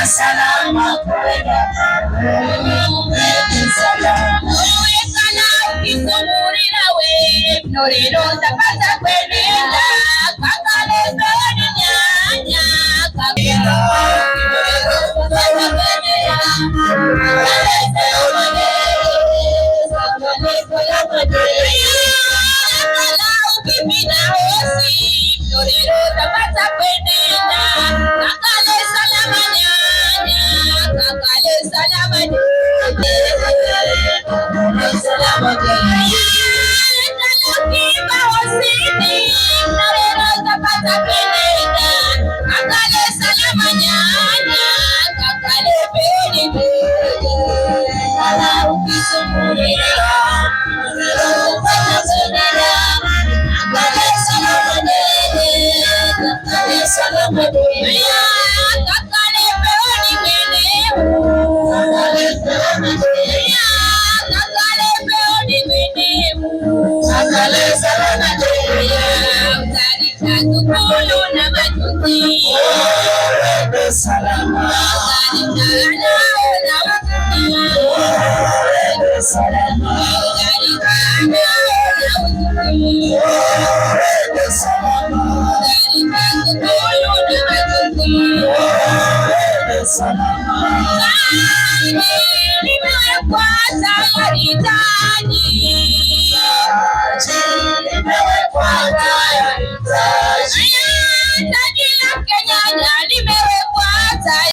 Salama kwenda ukisumurira we norero ndapata kwenda kakale zoni nyanya kakela ukipita hosi norero ndapata kwenda kakale salama nyanya kakale salama salama kiba hosini norero ndapata kwenda kakale salama nyanya kakale peni kala ukisumurira norero ndapata kwenda kakale salama nyanya kakale salama kakale peni kakale salama kulu na matuti salama salama